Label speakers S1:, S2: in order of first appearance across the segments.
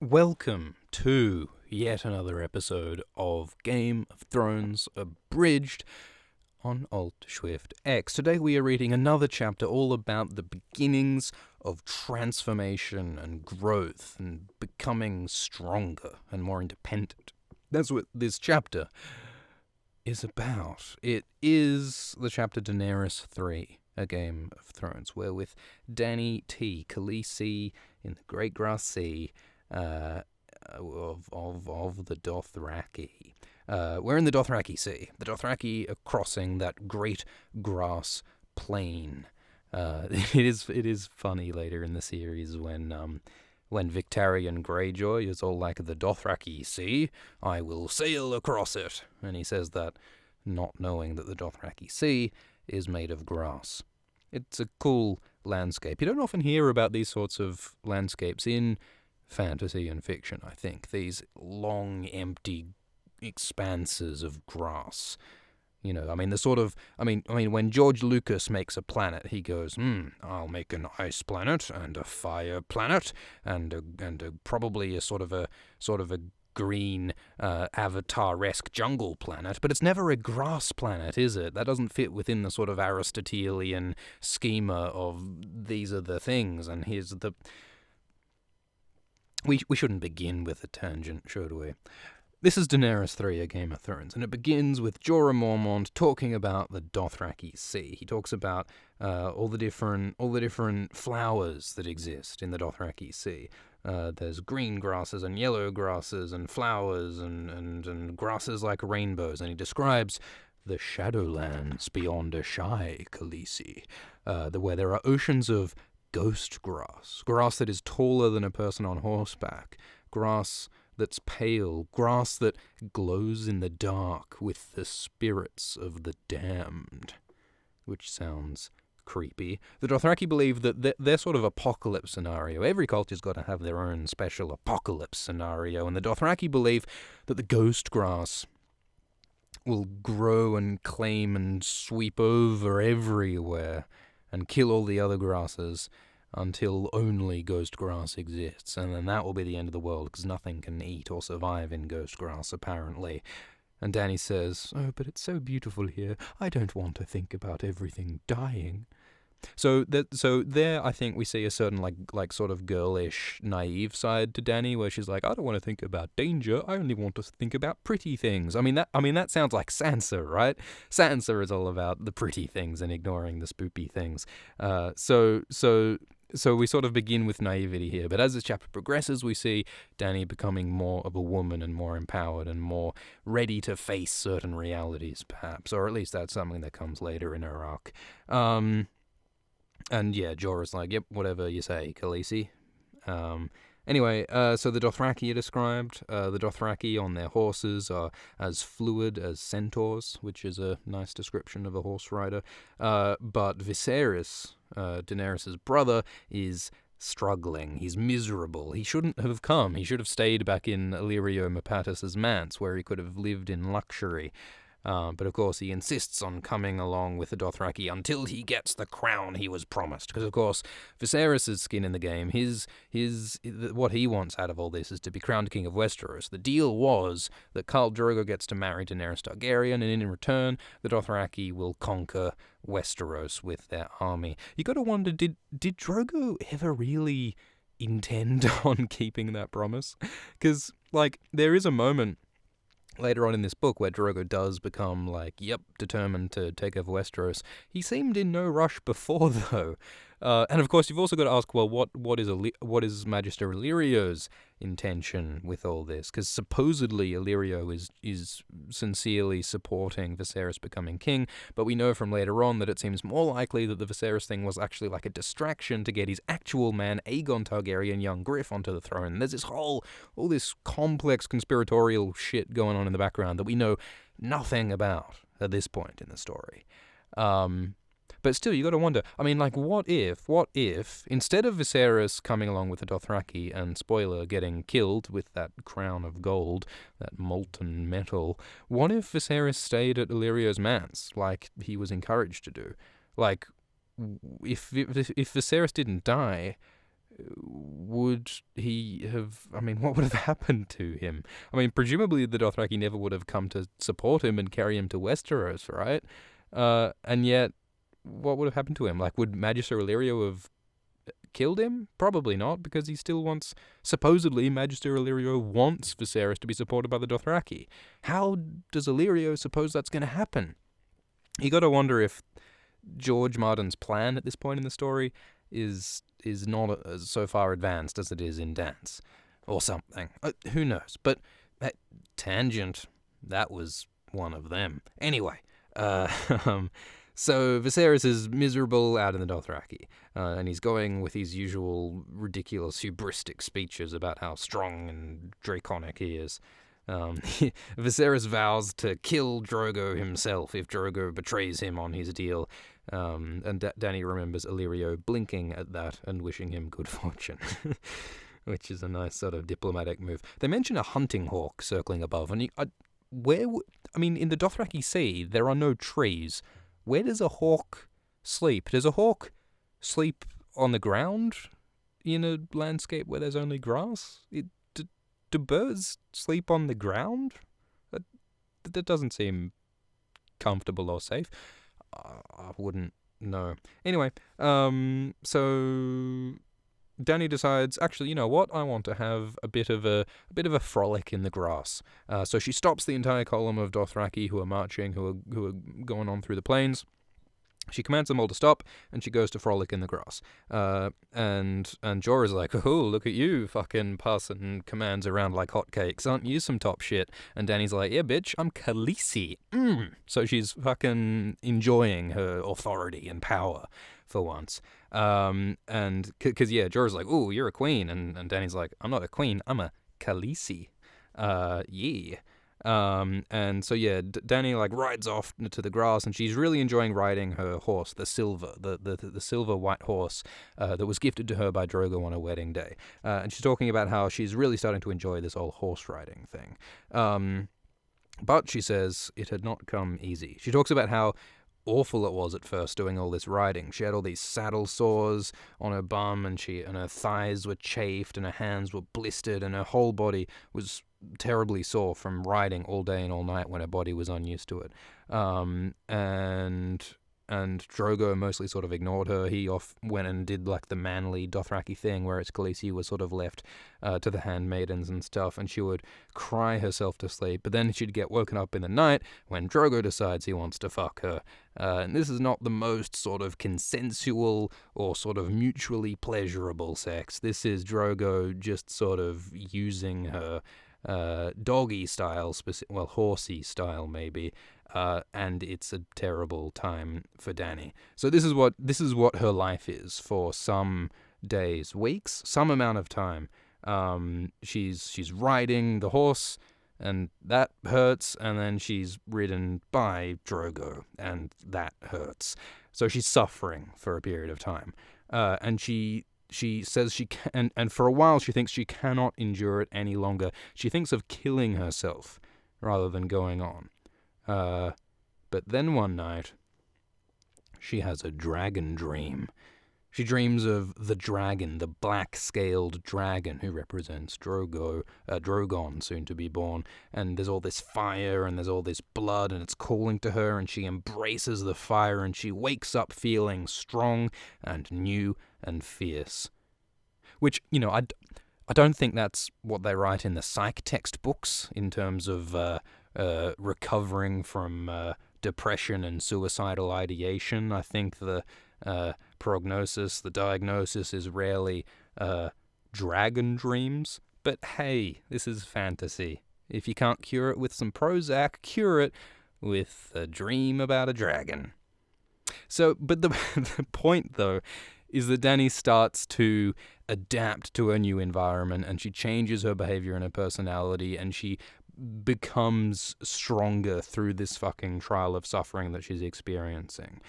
S1: Welcome to yet another episode of Game of Thrones Abridged on Alt Shift X. Today we are reading another chapter all about the beginnings of transformation and growth and becoming stronger and more independent. That's what this chapter is about. It is the chapter Daenerys 3, A Game of Thrones, where with Dany T. Khaleesi in the Great Grass Sea, of the Dothraki. We're in the Dothraki Sea. The Dothraki are crossing that great grass plain. It is funny later in the series when Victarion Greyjoy is all like, the Dothraki Sea, I will sail across it. And he says that not knowing that the Dothraki Sea is made of grass. It's a cool landscape. You don't often hear about these sorts of landscapes in fantasy and fiction, I think. These long, empty expanses of grass. You know, I mean, when George Lucas makes a planet, he goes, I'll make an ice planet and a fire planet and probably a sort of a green Avatar-esque jungle planet, but it's never a grass planet, is it? That doesn't fit within the sort of Aristotelian schema of these are the things, and here's the... We shouldn't begin with a tangent, should we? This is Daenerys 3, A Game of Thrones, and it begins with Jorah Mormont talking about the Dothraki Sea. He talks about all the different flowers that exist in the Dothraki Sea. There's green grasses and yellow grasses and flowers and grasses like rainbows, and he describes the Shadowlands beyond Ashai, Khaleesi, where there are oceans of ghost grass that is taller than a person on horseback, grass that's pale, grass that glows in the dark with the spirits of the damned, which sounds creepy. The Dothraki believe that their sort of apocalypse scenario, every culture's got to have their own special apocalypse scenario, and the Dothraki believe that the ghost grass will grow and claim and sweep over everywhere and kill all the other grasses until only ghost grass exists, and then that will be the end of the world, because nothing can eat or survive in ghost grass, apparently. And Dany says, "Oh, but it's so beautiful here. I don't want to think about everything dying." So there, I think we see a certain like sort of girlish, naive side to Dany, where she's like, "I don't want to think about danger. I only want to think about pretty things." I mean that sounds like Sansa, right? Sansa is all about the pretty things and ignoring the spoopy things. So we sort of begin with naivety here, but as this chapter progresses, we see Dany becoming more of a woman and more empowered and more ready to face certain realities, perhaps, or at least that's something that comes later in her arc. And yeah, Jorah's like, yep, whatever you say, Khaleesi. Anyway, so the Dothraki are described. The Dothraki on their horses are as fluid as centaurs, which is a nice description of a horse rider. But Viserys, Daenerys' brother, is struggling. He's miserable. He shouldn't have come. He should have stayed back in Illyrio Mopatis's manse, where he could have lived in luxury. But of course he insists on coming along with the Dothraki until he gets the crown he was promised. Because of course Viserys' skin in the game, what he wants out of all this is to be crowned king of Westeros. The deal was that Khal Drogo gets to marry Daenerys Targaryen, and in return the Dothraki will conquer Westeros with their army. You gotta wonder, did Drogo ever really intend on keeping that promise? Because there is a moment later on in this book where Drogo does become determined to take over Westeros. He seemed in no rush before, though. And of course, you've also got to ask, well, what is Magister Illyrio's intention with all this? Because supposedly Illyrio is sincerely supporting Viserys becoming king, but we know from later on that it seems more likely that the Viserys thing was actually like a distraction to get his actual man, Aegon Targaryen, young Griff, onto the throne. There's all this complex conspiratorial shit going on in the background that we know nothing about at this point in the story. But still, you got to wonder, I mean, what if, instead of Viserys coming along with the Dothraki and, spoiler, getting killed with that crown of gold, that molten metal, what if Viserys stayed at Illyrio's manse, like he was encouraged to do? If Viserys didn't die, would he have... I mean, what would have happened to him? I mean, presumably the Dothraki never would have come to support him and carry him to Westeros, right? And yet, what would have happened to him? Like, would Magister Illyrio have killed him? Probably not, because he still wants... Supposedly, Magister Illyrio wants Viserys to be supported by the Dothraki. How does Illyrio suppose that's going to happen? You got to wonder if George Martin's plan at this point in the story is not so far advanced as it is in Dance, or something. Who knows? But tangent, that was one of them. Anyway, so Viserys is miserable out in the Dothraki, and he's going with his usual ridiculous hubristic speeches about how strong and draconic he is. Viserys vows to kill Drogo himself if Drogo betrays him on his deal, and Dany remembers Illyrio blinking at that and wishing him good fortune, which is a nice sort of diplomatic move. They mention a hunting hawk circling above, and in the Dothraki Sea, there are no trees. Where does a hawk sleep? Does a hawk sleep on the ground in a landscape where there's only grass? Do birds sleep on the ground? That doesn't seem comfortable or safe. I wouldn't know. Anyway, so Dany decides, actually, you know what? I want to have a bit of a frolic in the grass. So she stops the entire column of Dothraki who are marching, who are going on through the plains. She commands them all to stop, and she goes to frolic in the grass. And Jorah's like, oh, look at you, fucking passing commands around like hotcakes. Aren't you some top shit? And Dany's like, yeah, bitch, I'm Khaleesi. So she's fucking enjoying her authority and power for once. And because Jorah's like, oh, you're a queen. And Dany's like, I'm not a queen, I'm a Khaleesi. Yeah. And so Dany like rides off to the grass, and she's really enjoying riding her horse, the silver, the silver white horse that was gifted to her by Drogo on her wedding day. And she's talking about how she's really starting to enjoy this whole horse riding thing. But she says it had not come easy. She talks about how awful it was at first doing all this riding. She had all these saddle sores on her bum, and her thighs were chafed, and her hands were blistered, and her whole body was terribly sore from riding all day and all night when her body was unused to it. And Drogo mostly sort of ignored her. He went and did like the manly Dothraki thing, whereas Khaleesi was sort of left to the handmaidens and stuff, and she would cry herself to sleep, but then she'd get woken up in the night when Drogo decides he wants to fuck her. And this is not the most sort of consensual or sort of mutually pleasurable sex. This is Drogo just sort of using her doggy style, horsey style maybe, and it's a terrible time for Dany. So this is what her life is for some days, weeks, some amount of time. She's riding the horse, and that hurts, and then she's ridden by Drogo, and that hurts. So she's suffering for a period of time, and she says she can, and for a while she thinks she cannot endure it any longer. She thinks of killing herself rather than going on. But then one night, she has a dragon dream. She dreams of the dragon, the black-scaled dragon who represents Drogon, soon to be born. And there's all this fire, and there's all this blood, and it's calling to her, and she embraces the fire, and she wakes up feeling strong and new and fierce. Which, I don't think that's what they write in the psych textbooks in terms of recovering from depression and suicidal ideation. I think the prognosis, the diagnosis is rarely dragon dreams. But hey, this is fantasy. If you can't cure it with some Prozac, cure it with a dream about a dragon. So, but the point, though, is that Dany starts to adapt to her new environment, and she changes her behavior and her personality, and she becomes stronger through this fucking trial of suffering that she's experiencing.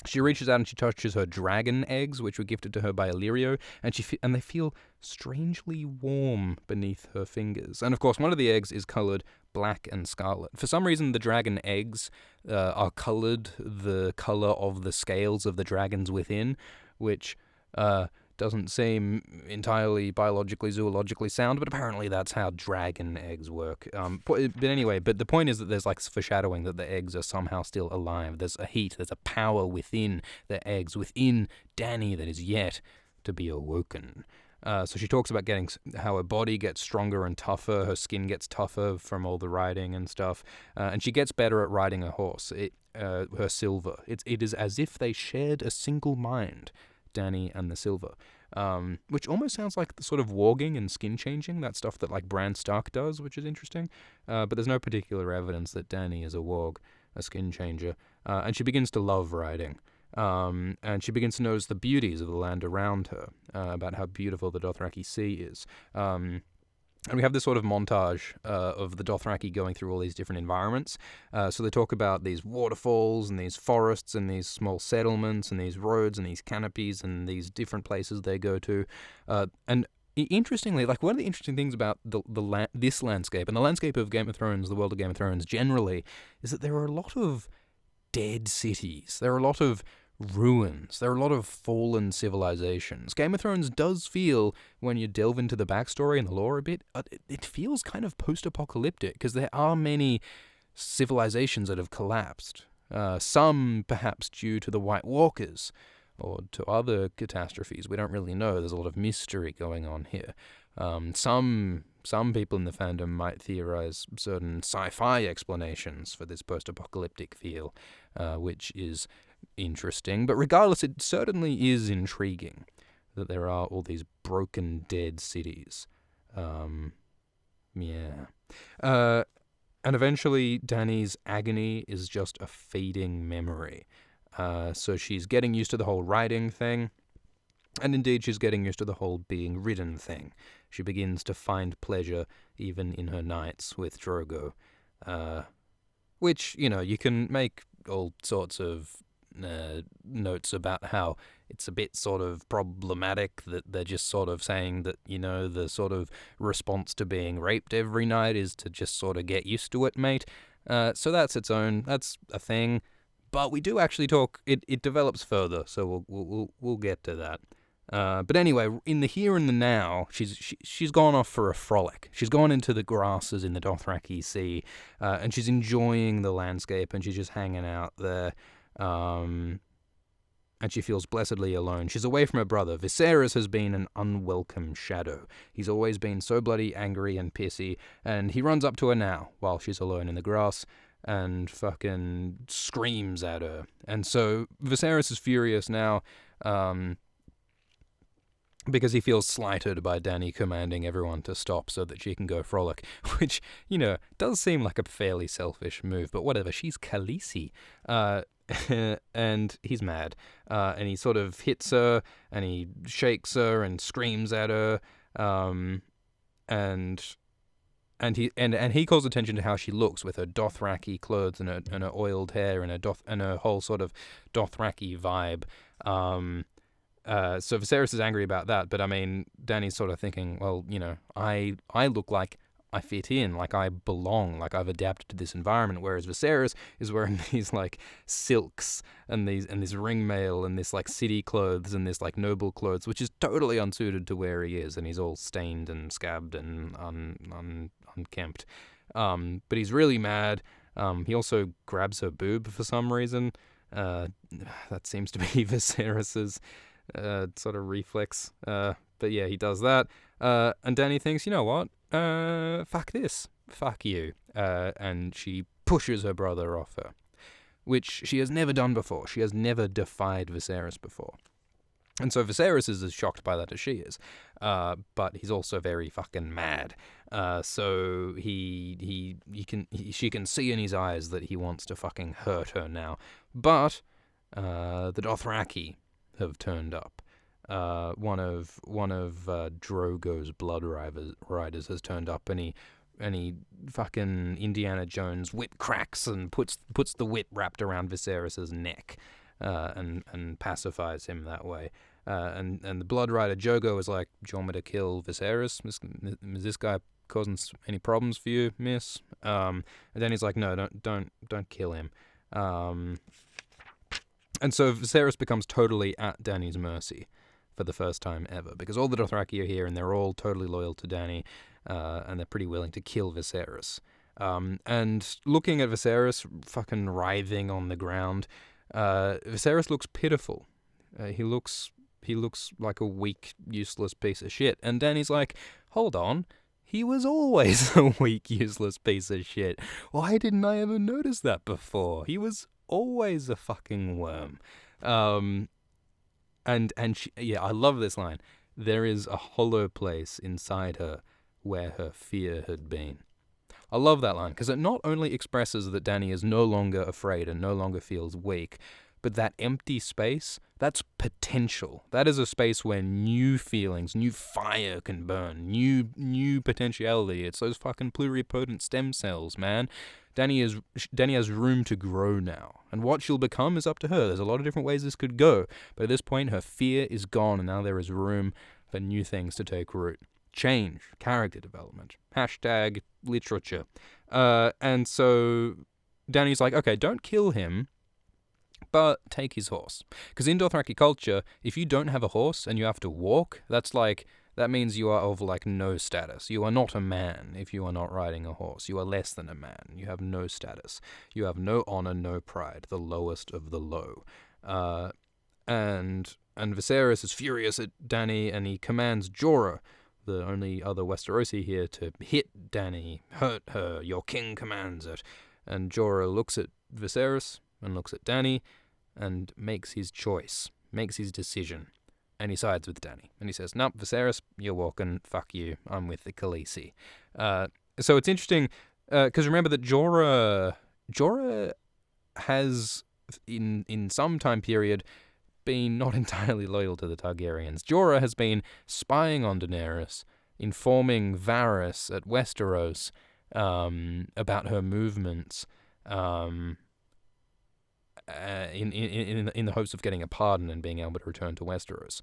S1: She reaches out and she touches her dragon eggs, which were gifted to her by Illyrio, and they feel strangely warm beneath her fingers. And of course, one of the eggs is coloured black and scarlet. For some reason, the dragon eggs are coloured the colour of the scales of the dragons within, which Doesn't seem entirely biologically, zoologically sound, but apparently that's how dragon eggs work. But anyway, but the point is that there's like foreshadowing that the eggs are somehow still alive. There's a heat, there's a power within the eggs, within Dany that is yet to be awoken. So she talks about how her body gets stronger and tougher, her skin gets tougher from all the riding and stuff, and she gets better at riding a horse. Her Silver. It is as if they shared a single mind, Dany and the Silver, which almost sounds like the sort of warging and skin changing, that stuff that like Bran Stark does, which is interesting. But there's no particular evidence that Dany is a warg, a skin changer, and she begins to love riding. And she begins to notice the beauties of the land around her, about how beautiful the Dothraki Sea is. And we have this sort of montage of the Dothraki going through all these different environments. So they talk about these waterfalls and these forests and these small settlements and these roads and these canopies and these different places they go to. And interestingly, like one of the interesting things about this landscape and the landscape of Game of Thrones, the world of Game of Thrones generally, is that there are a lot of dead cities. There are a lot of ruins. There are a lot of fallen civilizations. Game of Thrones does feel, when you delve into the backstory and the lore a bit, it feels kind of post-apocalyptic, because there are many civilizations that have collapsed. Some perhaps due to the White Walkers, or to other catastrophes. We don't really know. There's a lot of mystery going on here. Some people in the fandom might theorize certain sci-fi explanations for this post-apocalyptic feel, which is interesting. But regardless, it certainly is intriguing that there are all these broken, dead cities. And eventually, Dany's agony is just a fading memory. So she's getting used to the whole riding thing. And indeed, she's getting used to the whole being ridden thing. She begins to find pleasure even in her nights with Drogo. Which, you can make all sorts of notes about how it's a bit sort of problematic that they're just sort of saying that, the sort of response to being raped every night is to just sort of get used to it, mate. So that's a thing. But we do actually talk, it develops further, so we'll get to that. But anyway, in the here and the now, she's gone off for a frolic. She's gone into the grasses in the Dothraki Sea, and she's enjoying the landscape, and she's just hanging out there. And she feels blessedly alone. She's away from her brother. Viserys has been an unwelcome shadow. He's always been so bloody angry and pissy, and he runs up to her now while she's alone in the grass and fucking screams at her. And so Viserys is furious now, because he feels slighted by Dany commanding everyone to stop so that she can go frolic, which, does seem like a fairly selfish move, but whatever, she's Khaleesi. And he's mad, and he sort of hits her, and he shakes her and screams at her, and he calls attention to how she looks with her Dothraki clothes and her oiled hair and her whole sort of Dothraki vibe. So Viserys is angry about that, but I mean, Dany's sort of thinking, well, I look like I fit in, like I belong, like I've adapted to this environment, whereas Viserys is wearing these like silks and this ring mail and this like city clothes and this like noble clothes, which is totally unsuited to where he is, and he's all stained and scabbed and unkempt. But he's really mad. He also grabs her boob for some reason. That seems to be Viserys's sort of reflex. But yeah, he does that. And Dany thinks, you know what? Fuck this. Fuck you. And she pushes her brother off her, which she has never done before. She has never defied Viserys before. And so Viserys is as shocked by that as she is. But he's also very fucking mad. So she can see in his eyes that he wants to fucking hurt her now. But the Dothraki have turned up. One of Drogo's blood riders has turned up, and he fucking Indiana Jones whip cracks and puts the whip wrapped around Viserys's neck, and pacifies him that way. And the blood rider Drogo is like, "Do you want me to kill Viserys? Is this guy causing any problems for you, miss?" And then he's like, "No, don't kill him." And so Viserys becomes totally at Dany's mercy for the first time ever, because all the Dothraki are here and they're all totally loyal to Dany, and they're pretty willing to kill Viserys. And looking at Viserys fucking writhing on the ground, Viserys looks pitiful. He looks like a weak, useless piece of shit. And Dany's like, hold on, he was always a weak, useless piece of shit. Why didn't I ever notice that before? He was always a fucking worm. And she, yeah, I love this line. There is a hollow place inside her where her fear had been. I love that line, because it not only expresses that Dany is no longer afraid and no longer feels weak, but that empty space, that's potential. That is a space where new feelings, new fire can burn, new potentiality. It's those fucking pluripotent stem cells, man. Dany has room to grow now, and what she'll become is up to her. There's a lot of different ways this could go, but at this point, her fear is gone, and now there is room for new things to take root. Change, character development, hashtag literature. And so Dany's like, okay, don't kill him, but take his horse. Because in Dothraki culture, if you don't have a horse and you have to walk, that means you are of like no status. You are not a man if you are not riding a horse. You are less than a man. You have no status. You have no honor, no pride, the lowest of the low. And Viserys is furious at Dany, and he commands Jorah, the only other Westerosi here, to hit Dany, hurt her, your king commands it. And Jorah looks at Viserys and looks at Dany and makes his choice, makes his decision, and he sides with Dany. And he says, nope, Viserys, you're walking, fuck you, I'm with the Khaleesi. So it's interesting, because remember that Jorah has, in some time period, been not entirely loyal to the Targaryens. Jorah has been spying on Daenerys, informing Varys at Westeros about her movements, in the hopes of getting a pardon and being able to return to Westeros.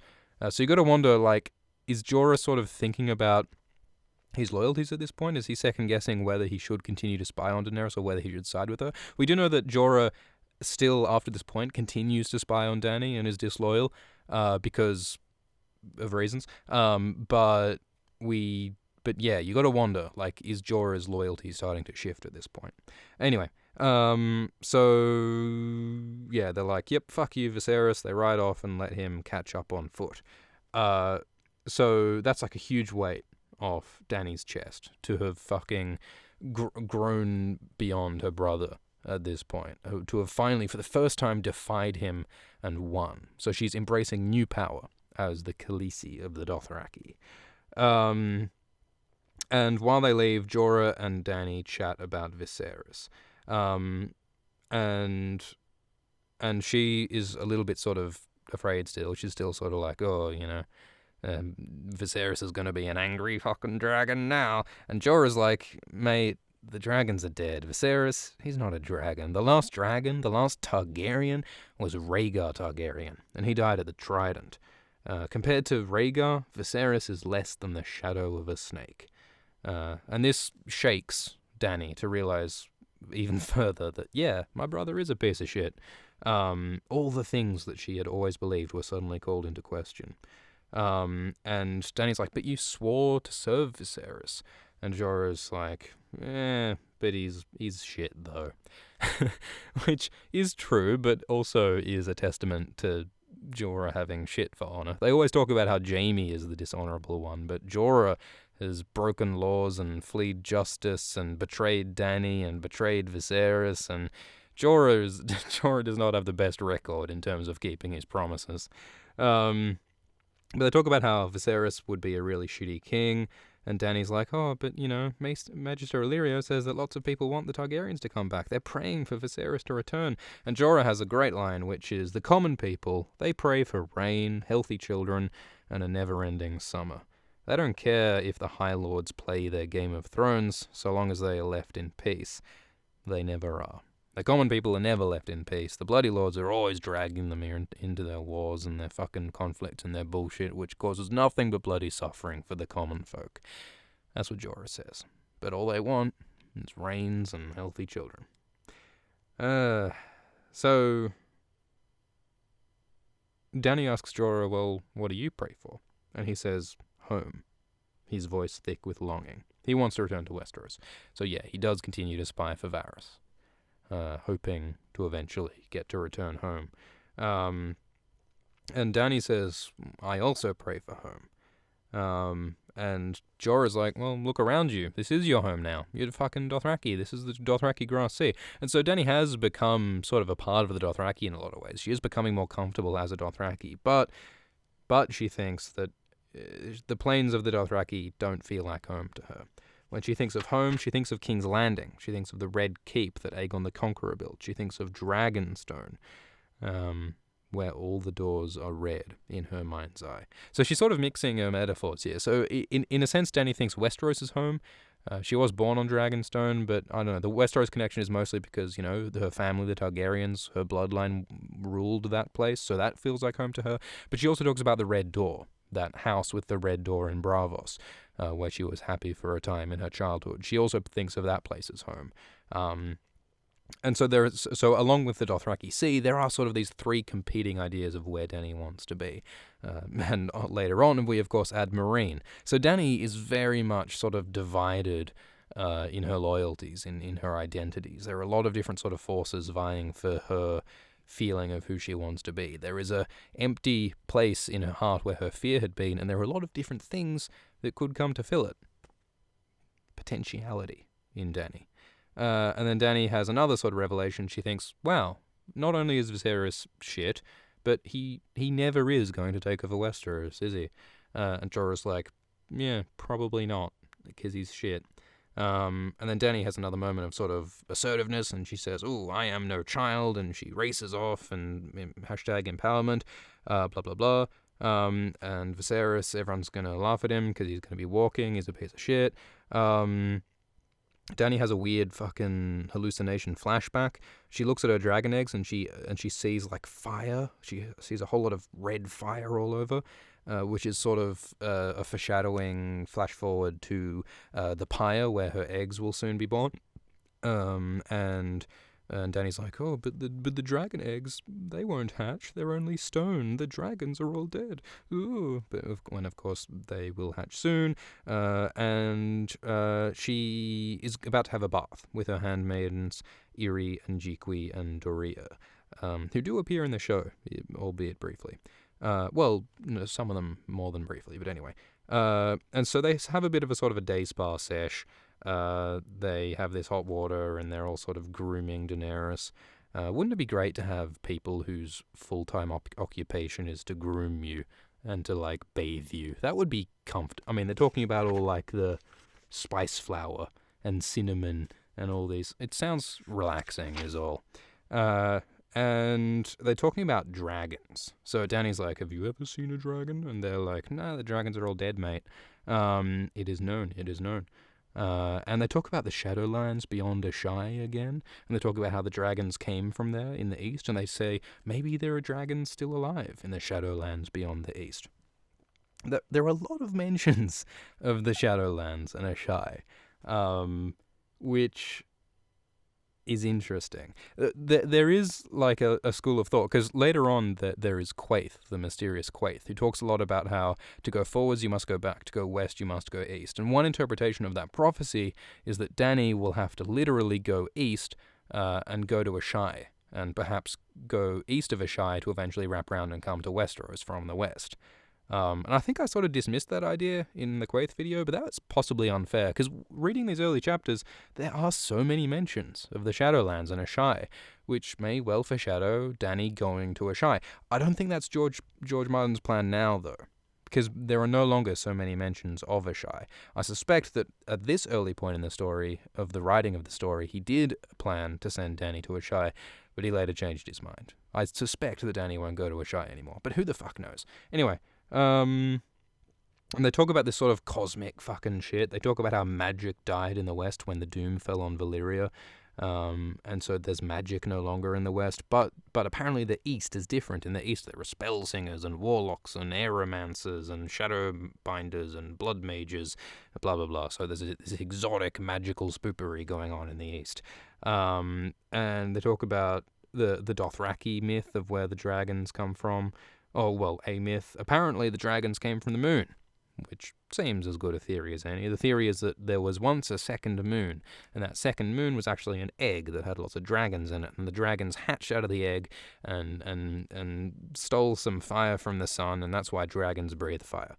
S1: So you got to wonder, like, is Jorah sort of thinking about his loyalties at this point? Is he second guessing whether he should continue to spy on Daenerys or whether he should side with her? We do know that Jorah still, after this point, continues to spy on Dany and is disloyal because of reasons. But yeah, you got to wonder, like, is Jorah's loyalty starting to shift at this point? Anyway, so yeah, they're like, yep, fuck you, Viserys. They ride off and let him catch up on foot. So that's like a huge weight off Dany's chest to have fucking grown beyond her brother at this point, to have finally, for the first time, defied him and won. So she's embracing new power as the Khaleesi of the Dothraki. And while they leave, Jorah and Dany chat about Viserys. And she is a little bit sort of afraid still. She's still sort of like, oh, you know, Viserys is going to be an angry fucking dragon now. And Jorah's like, mate, the dragons are dead. Viserys, he's not a dragon. The last Targaryen, was Rhaegar Targaryen, and he died at the Trident. Compared to Rhaegar, Viserys is less than the shadow of a snake. And this shakes Dany to realize even further that, yeah, my brother is a piece of shit. All the things that she had always believed were suddenly called into question. And Dany's like, but you swore to serve Viserys. And Jorah's like, but he's shit, though. Which is true, but also is a testament to Jorah having shit for honor. They always talk about how Jaime is the dishonorable one, but Jorah has broken laws and fled justice and betrayed Dany and betrayed Viserys, and Jorah does not have the best record in terms of keeping his promises. But they talk about how Viserys would be a really shitty king, and Dany's like, oh, but, you know, Magister Illyrio says that lots of people want the Targaryens to come back. They're praying for Viserys to return. And Jorah has a great line, which is, the common people, they pray for rain, healthy children, and a never-ending summer. They don't care if the High Lords play their Game of Thrones, so long as they are left in peace. They never are. The common people are never left in peace. The Bloody Lords are always dragging them into their wars and their fucking conflict and their bullshit, which causes nothing but bloody suffering for the common folk. That's what Jorah says. But all they want is rains and healthy children. So Dany asks Jorah, well, what do you pray for? And he says, home. His voice thick with longing. He wants to return to Westeros. So yeah, he does continue to spy for Varys, hoping to eventually get to return home. And Dany says, I also pray for home. And Jorah's like, well, look around you. This is your home now. You're the fucking Dothraki. This is the Dothraki Grass Sea. And so Dany has become sort of a part of the Dothraki in a lot of ways. She is becoming more comfortable as a Dothraki. But she thinks that the plains of the Dothraki don't feel like home to her. When she thinks of home, she thinks of King's Landing. She thinks of the Red Keep that Aegon the Conqueror built. She thinks of Dragonstone, where all the doors are red in her mind's eye. So she's sort of mixing her metaphors here. So in a sense, Dany thinks Westeros is home. She was born on Dragonstone, but I don't know, the Westeros connection is mostly because, her family, the Targaryens, her bloodline ruled that place, so that feels like home to her. But she also talks about the Red Door, that house with the red door in Braavos, where she was happy for a time in her childhood. She also thinks of that place as home. And so along with the Dothraki Sea, there are sort of these three competing ideas of where Dany wants to be. And later on, we of course add Meereen. So Dany is very much sort of divided in her loyalties, in her identities. There are a lot of different sort of forces vying for her feeling of who she wants to be. There is a empty place in her heart where her fear had been, and there are a lot of different things that could come to fill it. Potentiality in Dany. And then Dany has another sort of revelation. She thinks, wow, not only is Viserys shit, but he never is going to take over Westeros, is he? And Jorah's like, yeah, probably not, because he's shit. And then Dany has another moment of sort of assertiveness, and she says, ooh, I am no child, and she races off, and hashtag empowerment, blah, blah, blah. And Viserys, everyone's going to laugh at him because he's going to be walking, he's a piece of shit. Dany has a weird fucking hallucination flashback. She looks at her dragon eggs and she sees like fire. She sees a whole lot of red fire all over, which is sort of a foreshadowing flash forward to the pyre where her eggs will soon be born. And Dany's like, oh, but the dragon eggs, they won't hatch. They're only stone. The dragons are all dead. Ooh. But when, of course, they will hatch soon. And she is about to have a bath with her handmaidens, Irri and Jiqui and Doria, who do appear in the show, albeit briefly. Well, some of them more than briefly, but anyway. And so they have a bit of a sort of a day spa sesh. They have this hot water and they're all sort of grooming Daenerys. Wouldn't it be great to have people whose full-time occupation is to groom you and to, like, bathe you? That would be I mean, they're talking about all, like, the spice flower and cinnamon and all these. It sounds relaxing is all. And they're talking about dragons. So Dany's like, have you ever seen a dragon? And they're like, no, the dragons are all dead, mate. It is known. And they talk about the Shadowlands beyond Ashai again, and they talk about how the dragons came from there in the east, and they say maybe there are dragons still alive in the Shadowlands beyond the east. There are a lot of mentions of the Shadowlands and Ashai, which is interesting. There is like a school of thought, because later on there is Quaithe, the mysterious Quaithe, who talks a lot about how to go forwards you must go back, to go west you must go east. And one interpretation of that prophecy is that Dany will have to literally go east and go to Ashai, and perhaps go east of Ashai to eventually wrap around and come to Westeros from the west. And I think I sort of dismissed that idea in the Quaithe video, but that's possibly unfair, because reading these early chapters, there are so many mentions of the Shadowlands and Ashai, which may well foreshadow Dany going to Ashai. I don't think that's George Martin's plan now, though, because there are no longer so many mentions of Ashai. I suspect that at this early point in the story, of the writing of the story, he did plan to send Dany to Ashai, but he later changed his mind. I suspect that Dany won't go to Ashai anymore, but who the fuck knows? Anyway, and they talk about this sort of cosmic fucking shit. They talk about how magic died in the West when the Doom fell on Valyria. And so there's magic no longer in the West. But apparently the East is different. In the East there are spell singers and warlocks and aeromancers and shadowbinders and blood mages, blah, blah, blah. So there's this exotic magical spoopery going on in the East. And they talk about the Dothraki myth of where the dragons come from. a myth. Apparently the dragons came from the moon, which seems as good a theory as any. The theory is that there was once a second moon, and that second moon was actually an egg that had lots of dragons in it, and the dragons hatched out of the egg and stole some fire from the sun, and that's why dragons breathe fire.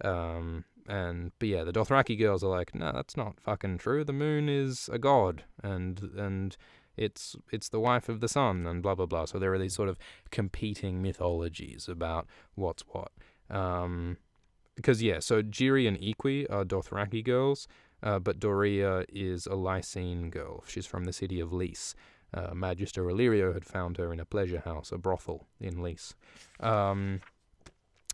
S1: But yeah, the Dothraki girls are like, no, that's not fucking true. The moon is a god, and it's the wife of the sun, and blah blah blah. So there are these sort of competing mythologies about what's what. Because so Jiri and Iqui are Dothraki girls, but Doria is a Lysene girl. She's from the city of Lys. Magister Illyrio had found her in a pleasure house, a brothel in Lys.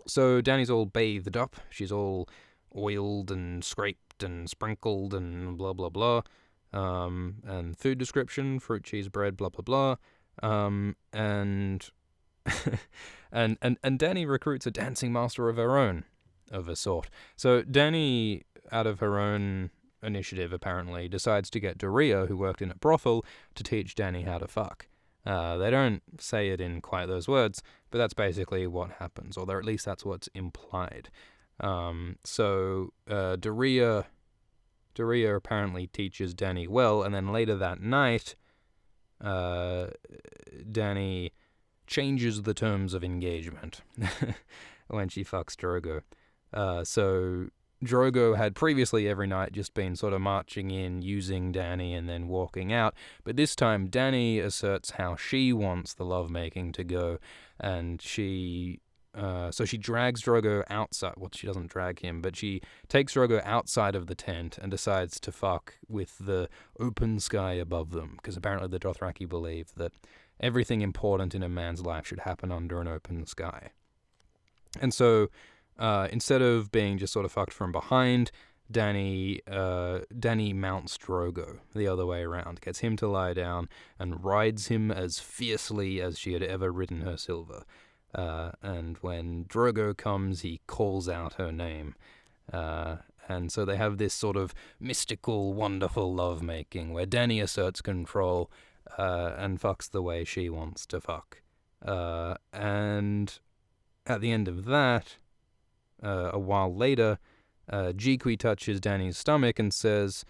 S1: So Dany's all bathed up. She's all oiled and scraped and sprinkled and blah blah blah. And food description: fruit, cheese, bread, blah blah blah. And Dany recruits a dancing master of her own, of a sort. So Dany, out of her own initiative, apparently, decides to get Doria, who worked in a brothel, to teach Dany how to fuck. They don't say it in quite those words, but that's basically what happens, or at least that's what's implied. So Doria apparently teaches Dany well, and then later that night, Dany changes the terms of engagement when she fucks Drogo. So Drogo had previously every night just been sort of marching in, using Dany, and then walking out. But this time, Dany asserts how she wants the lovemaking to go, and she drags Drogo outside. Well, she doesn't drag him, but she takes Drogo outside of the tent and decides to fuck with the open sky above them, because apparently the Dothraki believe that everything important in a man's life should happen under an open sky. And so instead of being just sort of fucked from behind, Dany mounts Drogo the other way around, gets him to lie down, and rides him as fiercely as she had ever ridden her Silver. And when Drogo comes, he calls out her name. And so they have this sort of mystical, wonderful lovemaking where Dany asserts control and fucks the way she wants to fuck. And at the end of that, a while later, Jiqui touches Dany's stomach and says,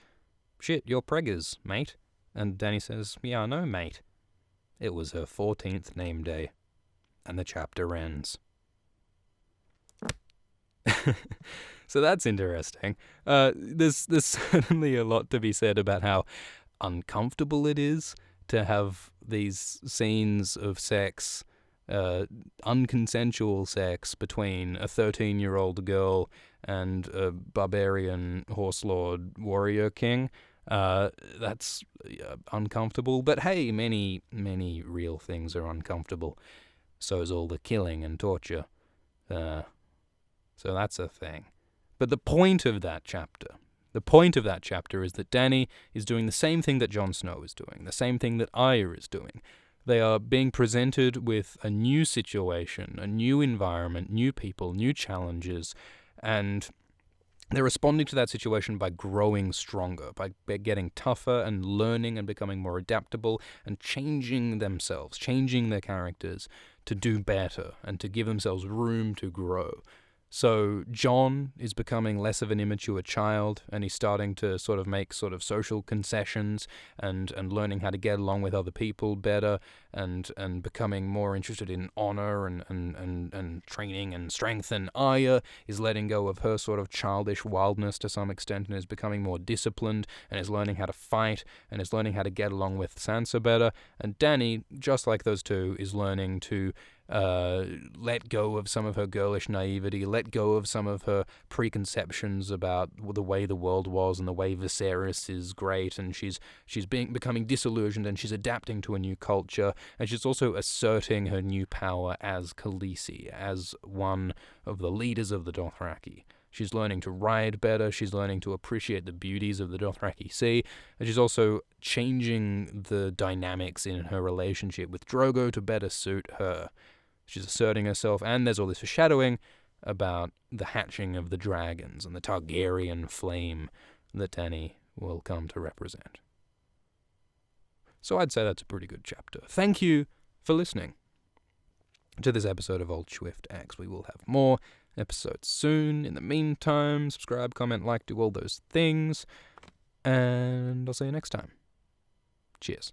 S1: "Shit, you're preggers, mate." And Dany says, "Yeah, I know, mate." It was her 14th name day. And the chapter ends. So that's interesting. There's certainly a lot to be said about how uncomfortable it is to have these scenes of sex, unconsensual sex between a 13-year-old girl and a barbarian horse lord warrior king. That's uncomfortable. But hey, many, many real things are uncomfortable. So is all the killing and torture. So that's a thing. But the point of that chapter is that Dany is doing the same thing that Jon Snow is doing, the same thing that Arya is doing. They are being presented with a new situation, a new environment, new people, new challenges, and they're responding to that situation by growing stronger, by getting tougher and learning and becoming more adaptable and changing themselves, changing their characters to do better and to give themselves room to grow. So Jon is becoming less of an immature child, and he's starting to sort of make sort of social concessions and learning how to get along with other people better and becoming more interested in honor and training and strength. And Arya is letting go of her sort of childish wildness to some extent and is becoming more disciplined and is learning how to fight and is learning how to get along with Sansa better. And Dany, just like those two, is learning to let go of some of her girlish naivety, let go of some of her preconceptions about the way the world was and the way Viserys is great, and she's becoming disillusioned and she's adapting to a new culture, and she's also asserting her new power as Khaleesi, as one of the leaders of the Dothraki. She's learning to ride better, she's learning to appreciate the beauties of the Dothraki Sea, and she's also changing the dynamics in her relationship with Drogo to better suit her. She's asserting herself, and there's all this foreshadowing about the hatching of the dragons and the Targaryen flame that Dany will come to represent. So I'd say that's a pretty good chapter. Thank you for listening. to this episode of Old Swift X. We will have more episodes soon. In the meantime, subscribe, comment, like, do all those things. And I'll see you next time. Cheers.